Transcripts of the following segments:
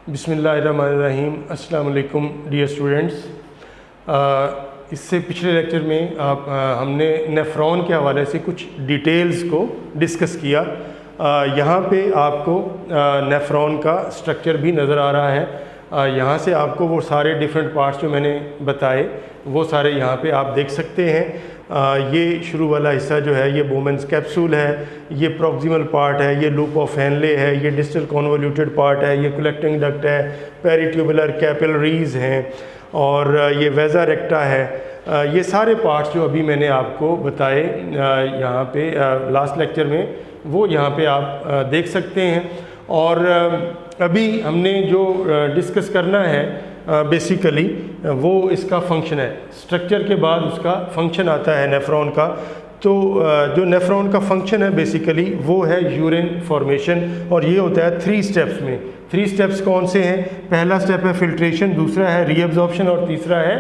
बिस्मिल्लाहिर्रहमानिर्रहीम। अस्सलाम वालेकुम डियर स्टूडेंट्स। इससे पिछले लेक्चर में हमने नेफ्रॉन के हवाले से कुछ डिटेल्स को डिस्कस किया। यहाँ पे आपको नेफ्रॉन का स्ट्रक्चर भी नज़र आ रहा है। यहाँ से आपको वो सारे डिफरेंट पार्ट्स जो मैंने बताए वो सारे यहाँ पे आप देख सकते हैं। ये शुरू वाला हिस्सा जो है ये बोमेंस कैप्सूल है, ये प्रॉक्सिमल पार्ट है, ये लूप ऑफ हेनले है, ये डिस्टल कॉन्वोल्यूटेड पार्ट है, ये कलेक्टिंग डक्ट है, पेरिट्यूबुलर कैपिलरीज हैं और ये वेजा रेक्टा है। ये सारे पार्ट्स जो अभी मैंने आपको बताए यहाँ पे लास्ट लेक्चर में, वो यहाँ पे आप देख सकते हैं। और अभी हमने जो डिस्कस करना है बेसिकली वो इसका फंक्शन है। स्ट्रक्चर के बाद उसका फंक्शन आता है नेफ्रॉन का। तो जो नेफ्रॉन का फंक्शन है बेसिकली वो है यूरिन फॉर्मेशन, और ये होता है 3 स्टेप्स में। 3 स्टेप्स कौन से हैं? पहला स्टेप है फिल्ट्रेशन, दूसरा है रीअब्जॉर्प्शन और तीसरा है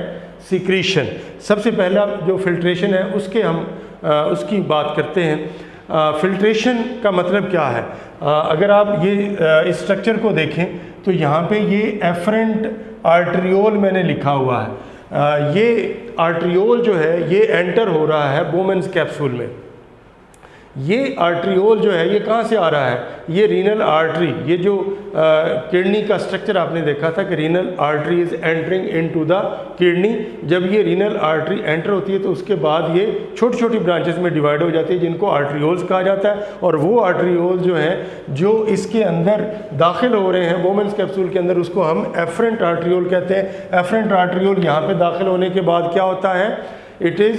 सिक्रीशन। सबसे पहला जो फिल्ट्रेशन है उसकी बात करते हैं। फिल्ट्रेशन का मतलब क्या है? अगर आप ये इस स्ट्रक्चर को देखें तो यहाँ पे ये एफरेंट आर्टरियोल मैंने लिखा हुआ है। ये आर्टरियोल जो है ये एंटर हो रहा है बोमेंस कैप्सूल में। ये आर्टरियोल जो है ये कहाँ से आ रहा है? ये रीनल आर्टरी, ये जो किडनी का स्ट्रक्चर आपने देखा था कि renal artery is entering into the kidney. जब ये रीनल आर्टरी एंटर होती है तो उसके बाद ये छोटी छोटी ब्रांचेस में डिवाइड हो जाती है जिनको आर्टरियोल्स कहा जाता है। और वो आर्टरियोल जो हैं जो इसके अंदर दाखिल हो रहे हैं बोमेंस कैप्सूल के अंदर, उसको हम एफरेंट आर्टरियोल कहते हैं। एफरेंट आर्टरियोल यहाँ पे दाखिल होने के बाद क्या होता है? इट इज़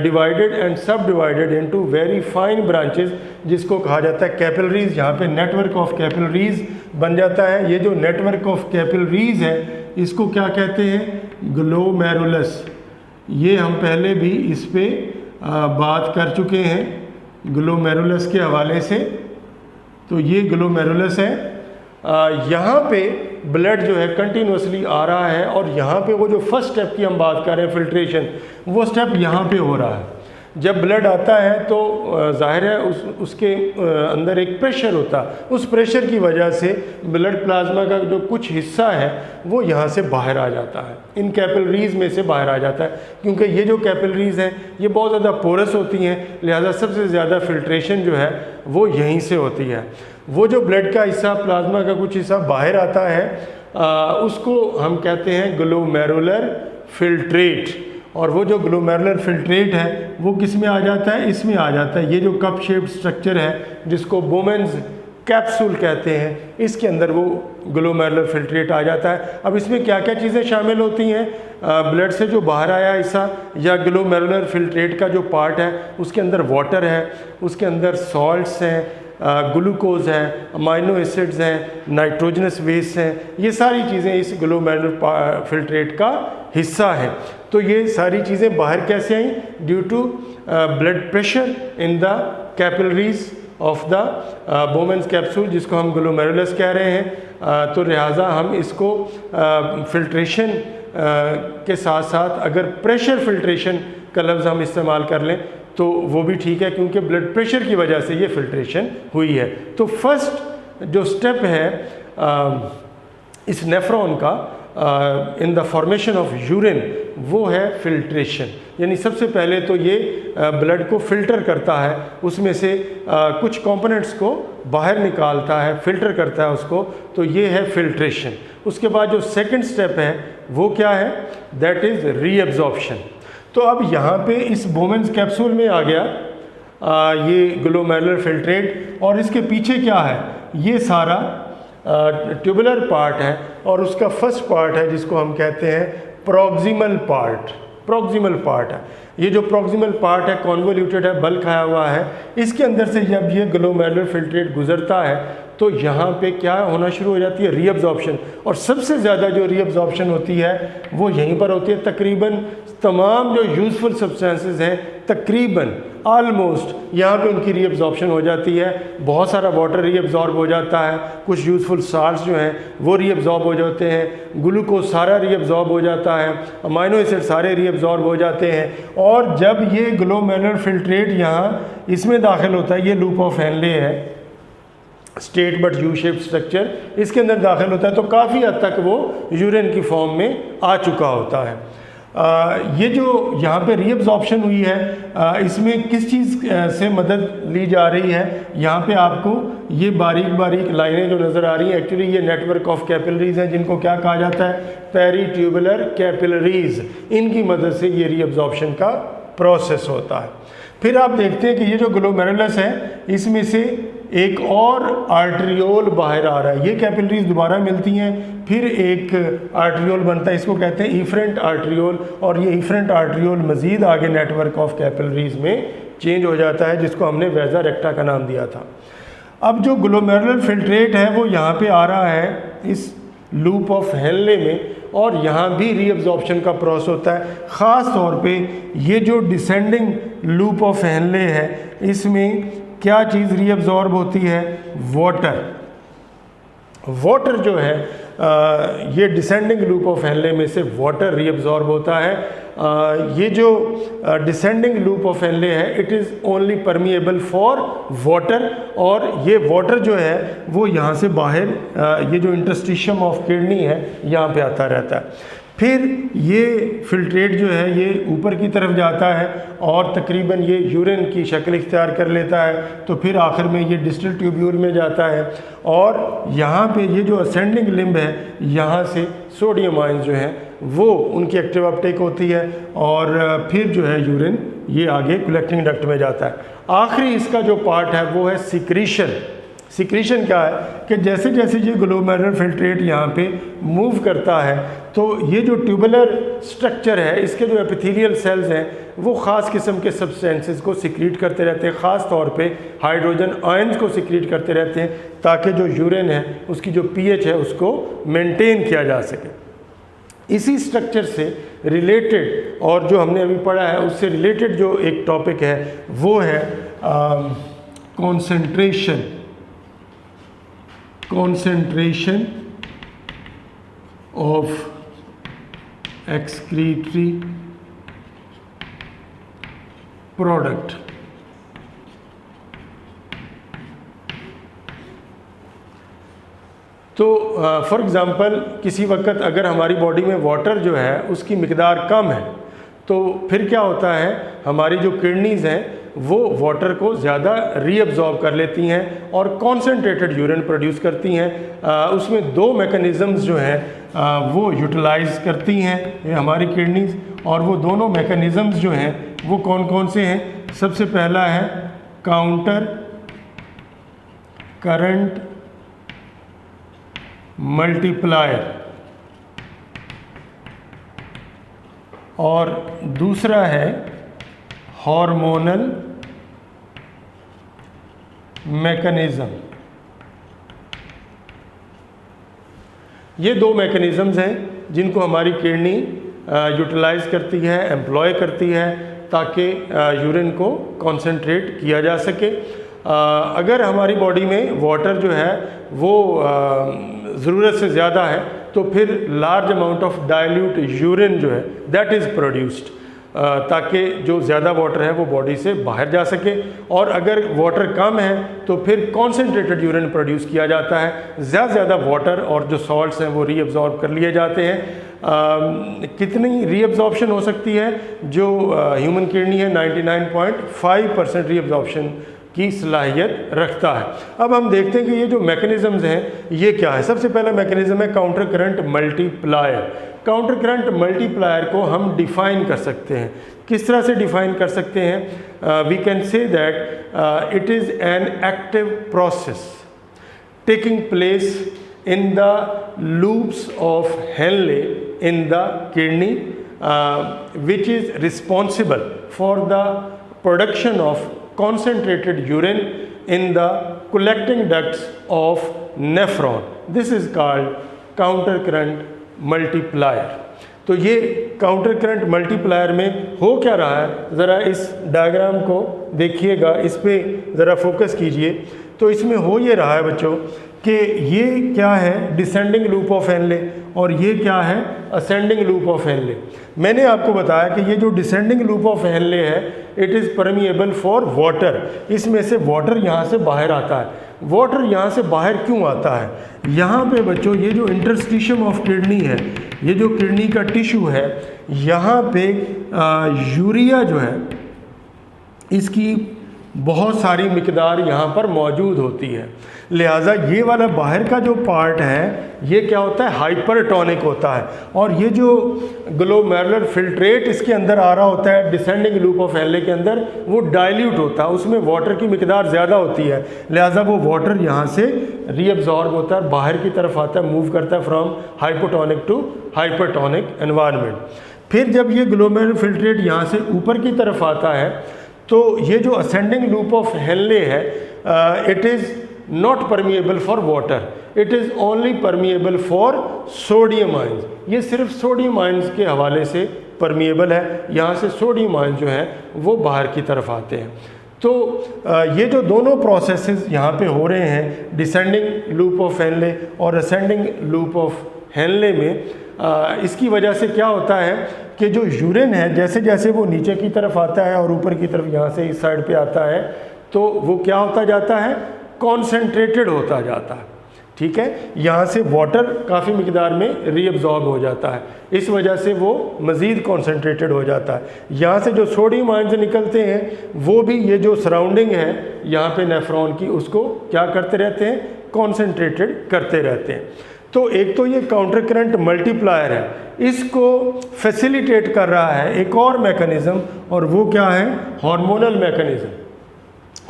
डिवाइडेड एंड सब divided into very fine branches जिसको कहा जाता है कैपिलरीज। यहाँ पे नेटवर्क ऑफ कैपिलरीज बन जाता है। ये जो नेटवर्क ऑफ कैपिलरीज है इसको क्या कहते हैं? ग्लोमेरुलस। ये हम पहले भी इस पे बात कर चुके हैं ग्लोमेरुलस के हवाले से। तो ये ग्लोमेरुलस है। यहाँ पे ब्लड जो है कंटिन्यूसली आ रहा है और यहाँ पे वो जो फर्स्ट स्टेप की हम बात कर रहे हैं फिल्ट्रेशन, वो स्टेप यहाँ पे हो रहा है। जब ब्लड आता है तो जाहिर है उसके अंदर एक प्रेशर होता है। उस प्रेशर की वजह से ब्लड प्लाज्मा का जो कुछ हिस्सा है वो यहाँ से बाहर आ जाता है, इन कैपिलरीज में से बाहर आ जाता है। क्योंकि ये जो कैपिलरीज हैं ये बहुत ज़्यादा पोरस होती हैं, लिहाजा सबसे ज़्यादा फिल्ट्रेशन जो है वो यहीं से होती है। वो जो ब्लड का हिस्सा, प्लाज्मा का कुछ हिस्सा बाहर आता है उसको हम कहते हैं ग्लोमेरुलर फिल्ट्रेट। और वो जो ग्लोमेरुलर फिल्ट्रेट है वो किस में आ जाता है? इसमें आ जाता है। ये जो कप शेप्ड स्ट्रक्चर है जिसको बोमेंस कैप्सूल कहते हैं, इसके अंदर वो ग्लोमेरुलर फिल्ट्रेट आ जाता है। अब इसमें क्या क्या चीज़ें शामिल होती हैं? ब्लड से जो बाहर आया हिस्सा या ग्लोमेरुलर फिल्ट्रेट का जो पार्ट है उसके अंदर वाटर है, उसके अंदर सॉल्ट्स हैं, ग्लूकोज है, अमाइनो एसिड्स हैं, नाइट्रोजनस वेस्ट हैं। ये सारी चीज़ें इस ग्लोमेरुलर फिल्ट्रेट का हिस्सा है। तो ये सारी चीज़ें बाहर कैसे आई? Due to blood pressure in the capillaries of the Bowman's capsule, जिसको हम ग्लोमेरुलस कह रहे हैं। तो लिहाजा हम इसको फिल्ट्रेशन के साथ साथ अगर प्रेशर फिल्ट्रेशन का लफ्ज़ हम इस्तेमाल कर लें तो वो भी ठीक है, क्योंकि ब्लड प्रेशर की वजह से ये फिल्ट्रेशन हुई है। तो फर्स्ट जो स्टेप है इस नेफ्रॉन का in the formation of urine वो है फिल्ट्रेशन। यानी सबसे पहले तो ये ब्लड को फ़िल्टर करता है, उसमें से कुछ कंपोनेंट्स को बाहर निकालता है, फ़िल्टर करता है उसको। तो ये है फिल्ट्रेशन। उसके बाद जो सेकंड स्टेप है वो क्या है? That is reabsorption. तो अब यहाँ पे इस बोमेंस कैप्सूल में आ गया ये ग्लोमेरुलर फिल्ट्रेट, और इसके पीछे क्या है? ये सारा ट्यूबुलर पार्ट है और उसका फर्स्ट पार्ट है जिसको हम कहते हैं प्रॉक्सिमल पार्ट। प्रॉक्सिमल पार्ट है ये जो प्रॉक्सिमल पार्ट है, कॉन्वोल्यूटेड है, बल खाया हुआ है। इसके अंदर से जब ये ग्लोमेरुलर फिल्ट्रेट गुजरता है तो यहाँ पे क्या होना शुरू हो जाती है? रीअब्जॉर्प्शन। और सबसे ज़्यादा जो रीअब्जॉर्प्शन होती है वो यहीं पर होती है। तकरीबन तमाम जो यूज़फुल सब्सटेंसेस हैं तकरीबन ऑलमोस्ट यहाँ पे उनकी रीअब्जॉर्प्शन हो जाती है। बहुत सारा वाटर रीअब्जॉर्ब हो जाता है, कुछ यूज़फुल साल्ट्स जो हैं वो रीअब्जॉर्ब हो जाते हैं, ग्लूकोज सारा रीअब्जॉर्ब हो जाता है, अमाइनो एसिड सारे रीअब्जॉर्ब हो जाते हैं। और जब ये ग्लोमेरुलर फिल्ट्रेट यहाँ इसमें दाखिल होता है, ये लूप ऑफ हेनले है, straight but U shape structure इसके अंदर दाखिल होता है, तो काफ़ी हद तक वो यूरिन की फॉर्म में आ चुका होता है। ये जो यहाँ पे रीअब्जॉर्प्शन हुई है, इसमें किस चीज़ से मदद ली जा रही है, यहाँ पे आपको ये बारीक बारीक लाइनें जो नज़र आ रही हैं, एक्चुअली ये नेटवर्क ऑफ कैपिलरीज हैं, जिनको क्या कहा जाता है, पेरीट्यूबुलर कैपिलरीज। इनकी मदद से ये रीअब्जॉर्प्शन का प्रोसेस होता है। फिर आप देखते हैं कि ये जो ग्लोमेरुलस है, इसमें से एक और आर्टरियोल बाहर आ रहा है। ये कैपिलरीज दोबारा मिलती हैं, फिर एक आर्टरियोल बनता है, इसको कहते हैं इफरेंट आर्टरियोल, और ये इफरेंट आर्टरियोल मज़ीद आगे नेटवर्क ऑफ कैपिलरीज में चेंज हो जाता है, जिसको हमने वेजा रेक्टा का नाम दिया था। अब जो ग्लोमेरुलर फिल्ट्रेट है वो यहाँ पे आ रहा है इस लूप ऑफ हेनले में, और यहाँ भी रीअब्जॉर्प्शन का प्रोसेस होता है। ख़ास तौर पे ये जो डिसेंडिंग लूप ऑफ हेनले है, इसमें क्या चीज़ रीअब्जॉर्ब होती है, वाटर। वाटर जो है ये डिसेंडिंग लूप ऑफ हेनले में से वाटर रीअब्जॉर्ब होता है। ये जो डिसेंडिंग लूप ऑफ हेनले है, it is only permeable for water, और ये वाटर जो है वो यहाँ से बाहर ये जो इंटरस्टिशियम ऑफ किडनी है यहाँ पे आता रहता है। फिर ये फिल्ट्रेट जो है ये ऊपर की तरफ जाता है और तकरीबन ये यूरिन की शक्ल इख्तियार कर लेता है, तो फिर आखिर में ये डिस्टल ट्यूब्यूल में जाता है, और यहाँ पे ये जो असेंडिंग लिम्ब है, यहाँ से सोडियम आयंस जो हैं वो उनकी एक्टिव अपटेक होती है, और फिर जो है यूरिन ये आगे कलेक्टिंग डक्ट में जाता है। आखिरी इसका जो पार्ट है वो है सिक्रीशन। सिक्रीशन क्या है कि जैसे जैसे ये ग्लोमेरुलर फिल्ट्रेट यहाँ पे मूव करता है, तो ये जो ट्यूबुलर स्ट्रक्चर है, इसके जो एपिथेलियल सेल्स हैं वो ख़ास किस्म के सब्सटेंसेस को सिक्रीट करते रहते हैं, ख़ास तौर पे हाइड्रोजन आयंस को सिक्रीट करते रहते हैं, ताकि जो यूरिन है उसकी जो पीएच है उसको मेंटेन किया जा सके। इसी स्ट्रक्चर से रिलेटेड, और जो हमने अभी पढ़ा है उससे रिलेटेड जो एक टॉपिक है वो है concentration of excretory product। तो फॉर एग्ज़ाम्पल किसी वक्त अगर हमारी बॉडी में वाटर जो है उसकी मिकदार कम है, तो फिर क्या होता है, हमारी जो किडनीज़ हैं वो वाटर को ज़्यादा रीअब्जॉर्ब कर लेती हैं और कॉन्सेंट्रेटेड यूरिन प्रोड्यूस करती हैं। उसमें दो मैकेनिज़म्स जो हैं वो यूटिलाइज़ करती हैं ये हमारी किडनीज़, और वो दोनों मैकेनिज़म्स जो हैं वो कौन कौन से हैं। सबसे पहला है काउंटर करंट मल्टीप्लायर, और दूसरा है हार्मोनल मैकेनिज़्म। ये दो मैकेनिज़म्स हैं जिनको हमारी किडनी यूटिलाइज़ करती है, एम्प्लॉय करती है, ताकि यूरिन को कॉन्सेंट्रेट किया जा सके। अगर हमारी बॉडी में वाटर जो है वो ज़रूरत से ज़्यादा है, तो फिर large amount of dilute urine जो है दैट इज़ प्रोड्यूस्ड, ताकि जो ज़्यादा वाटर है वो बॉडी से बाहर जा सके। और अगर वाटर कम है तो फिर कॉन्सेंट्रेटेड यूरिन प्रोड्यूस किया जाता है, ज़्यादा वाटर और जो सॉल्ट्स हैं वो रीअब्जॉर्ब कर लिए जाते हैं। कितनी रीअब्जॉर्प्शन हो सकती है, जो ह्यूमन किडनी है 99.5% रीअब्जॉर्प्शन की सलाहियत रखता है। अब हम देखते हैं कि ये जो मैकेनिज़म्स हैं ये क्या है। सबसे पहला मैकेनिज़्म है counter current multiplier. Counter current multiplier को हम डिफ़ाइन कर सकते हैं। किस तरह से डिफ़ाइन कर सकते हैं? We can say that it is an active process taking place in the loops of Henle in the kidney, which is responsible for the production of concentrated urine in the collecting ducts of nephron. This is called counter current multiplier. तो ये counter current multiplier में हो क्या रहा है, ज़रा इस diagram को देखिएगा, इस पे ज़रा फोकस कीजिए। तो इसमें हो ये रहा है बच्चों कि ये क्या है, डिसेंडिंग लूप ऑफ हेनले, और ये क्या है, असेंडिंग लूप ऑफ हेनले। मैंने आपको बताया कि ये जो डिसेंडिंग लूप ऑफ हेनले है it is permeable for water. इसमें से वाटर यहाँ से बाहर आता है। वाटर यहाँ से बाहर क्यों आता है? यहाँ पे बच्चों ये जो इंटरस्टिशियम ऑफ किडनी है, ये जो किडनी का टिश्यू है, यहाँ पे यूरिया जो है इसकी बहुत सारी मिकदार यहाँ पर मौजूद होती है। लिहाजा ये वाला बाहर का जो पार्ट है ये क्या होता है, हाइपरटोनिक होता है। और ये जो ग्लोमेरुलर फिल्ट्रेट इसके अंदर आ रहा होता है डिसेंडिंग लूप ऑफ हेनले के अंदर, वो डाइल्यूट होता है, उसमें वाटर की मिकदार ज़्यादा होती है। लिहाजा वो वाटर यहाँ से रीअब्जॉर्ब होता है, बाहर की तरफ आता है, मूव करता है from hypotonic to hypertonic environment. फिर जब ये ग्लोमेरुलर फिल्ट्रेट यहाँ से ऊपर की तरफ आता है तो ये जो असेंडिंग लूप ऑफ हेनले है it is not permeable for water, it is only permeable for sodium ions. ये सिर्फ सोडियम आयंस के हवाले से परमिएबल है। यहाँ से सोडियम आयंस जो हैं वो बाहर की तरफ आते हैं। तो ये जो दोनों प्रोसेसेस यहाँ पे हो रहे हैं, डिसेंडिंग लूप ऑफ हेनले और असेंडिंग लूप ऑफ हेनले में, इसकी वजह से क्या होता है कि जो यूरिन है जैसे जैसे वो नीचे की तरफ आता है और ऊपर की तरफ यहाँ से इस साइड पे आता है तो वो क्या होता जाता है, कॉन्सेंट्रेटेड होता जाता है। ठीक है, यहाँ से वाटर काफ़ी मिकदार में रीअब्जॉर्ब हो जाता है, इस वजह से वो मज़ीद कॉन्सेंट्रेटेड हो जाता है। यहाँ से जो सोडियम आयंस निकलते हैं वो भी ये जो सराउंडिंग है यहाँ पे नेफ्रॉन की, उसको क्या करते रहते हैं, कॉन्सेंट्रेटेड करते रहते हैं। तो एक तो ये काउंटर करंट मल्टीप्लायर है, इसको फैसिलिटेट कर रहा है एक और मैकेनिज़्म, और वो क्या है, हार्मोनल मैकेनिज़्म।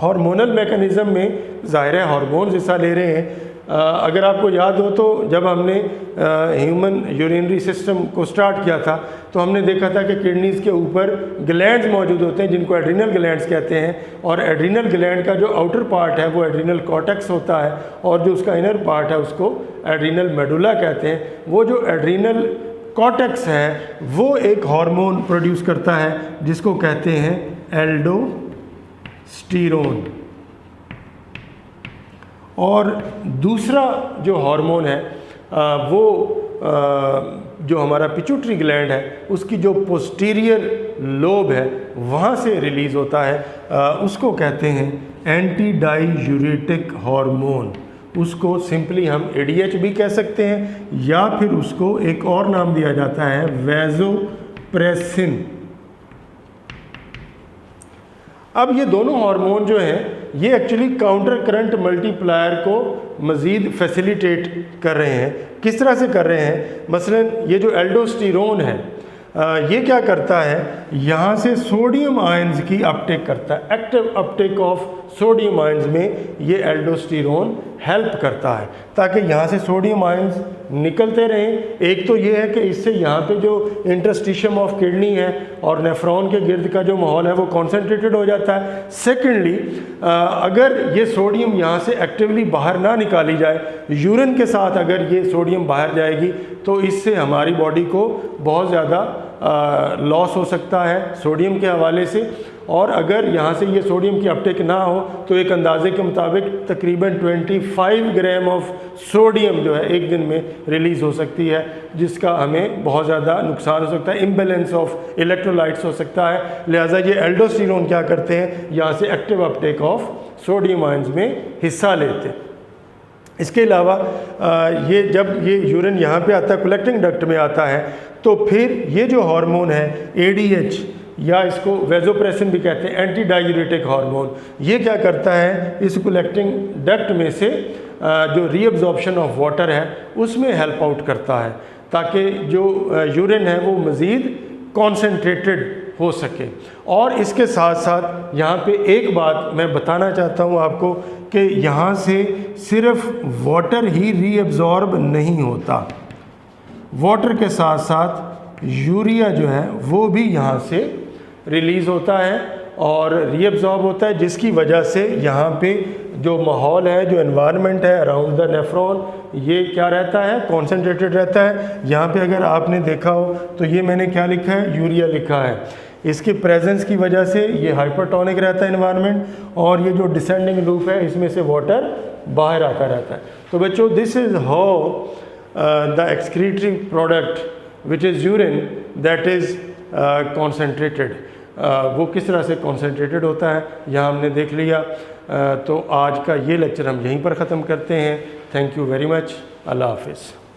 हार्मोनल मैकेनिज़्म में ज़ाहिर है हार्मोन्स हिस्सा ले रहे हैं। अगर आपको याद हो तो जब हमने ह्यूमन यूरिनरी सिस्टम को स्टार्ट किया था तो हमने देखा था कि किडनीज़ के ऊपर ग्लैंड्स मौजूद होते हैं जिनको एड्रीनल ग्लैंड्स कहते हैं, और एड्रीनल ग्लैंड का जो आउटर पार्ट है वो एड्रीनल कॉर्टेक्स होता है, और जो उसका इनर पार्ट है उसको एड्रीनल मेडुला कहते हैं। वो जो एड्रीनल कॉर्टेक्स है वो एक हार्मोन प्रोड्यूस करता है जिसको कहते हैं एल्डोस्टेरोन। और दूसरा जो हार्मोन है वो जो हमारा पिट्यूटरी ग्लैंड है उसकी जो पोस्टीरियर लोब है वहाँ से रिलीज़ होता है, उसको कहते हैं एंटी डाईयूरेटिक हार्मोन। उसको सिंपली हम एडीएच भी कह सकते हैं, या फिर उसको एक और नाम दिया जाता है वैसोप्रेसिन। अब ये दोनों हार्मोन जो हैं ये एक्चुअली काउंटर करंट मल्टीप्लायर को मज़ीद फैसिलिटेट कर रहे हैं। किस तरह से कर रहे हैं, मसलन ये जो एल्डोस्टेरोन है ये क्या करता है, यहाँ से सोडियम आयंस की अपटेक करता है। Active Uptake of sodium ions में ये एल्डोस्टेरोन हेल्प करता है ताकि यहाँ से सोडियम आयंस निकलते रहें। एक तो ये है कि इससे यहाँ पे जो इंटरस्टिशियम ऑफ किडनी है और नेफ्रॉन के गिर्द का जो माहौल है वो कॉन्सेंट्रेटेड हो जाता है। सेकेंडली, अगर ये सोडियम यहाँ से एक्टिवली बाहर ना निकाली जाए, यूरिन के साथ अगर ये सोडियम बाहर जाएगी तो इससे हमारी बॉडी को बहुत ज़्यादा लॉस हो सकता है सोडियम के हवाले से। और अगर यहाँ से ये सोडियम की अपटेक ना हो तो एक अंदाजे के मुताबिक तकरीबन 25 ग्राम ऑफ सोडियम जो है एक दिन में रिलीज़ हो सकती है, जिसका हमें बहुत ज़्यादा नुकसान हो सकता है, इम्बैलेंस ऑफ इलेक्ट्रोलाइट्स हो सकता है। लिहाजा ये एल्डोस्टेरोन क्या करते हैं, यहाँ से active Uptake of sodium ions में हिस्सा लेते हैं। इसके अलावा ये जब ये यूरिन यहाँ पे आता है, कलेक्टिंग डक्ट में आता है, तो फिर ये जो हार्मोन है एडीएच या इसको वैसोप्रेसिन भी कहते हैं, एंटी डायूरेटिक हार्मोन, ये क्या करता है, इस कलेक्टिंग डक्ट में से जो रीअब्जॉर्प्शन ऑफ वाटर है उसमें हेल्प आउट करता है ताकि जो यूरिन है वो मज़ीद कॉन्सेंट्रेटेड हो सके। और इसके साथ साथ यहाँ पे एक बात मैं बताना चाहता हूँ आपको कि यहाँ से सिर्फ वाटर ही रीअब्जॉर्ब नहीं होता, वाटर के साथ साथ यूरिया जो है वो भी यहाँ से रिलीज़ होता है और रीअब्जॉर्ब होता है, जिसकी वजह से यहाँ पे जो माहौल है, जो एनवायरनमेंट है अराउंड द नेफ्रॉन, ये क्या रहता है, कॉन्सेंट्रेटेड रहता है। यहाँ पे अगर आपने देखा हो तो ये मैंने क्या लिखा है, यूरिया लिखा है। इसके प्रेजेंस की वजह से ये हाइपरटोनिक रहता है एनवायरनमेंट, और ये जो डिसेंडिंग लूप है इसमें से वाटर बाहर आता रहता है। तो बच्चों, this is how the excretory product which is urine that is concentrated, वो किस तरह से कॉन्सेंट्रेटेड होता है यहाँ हमने देख लिया। तो आज का ये लेक्चर हम यहीं पर ख़त्म करते हैं। Thank you very much. अल्लाह हाफिज़।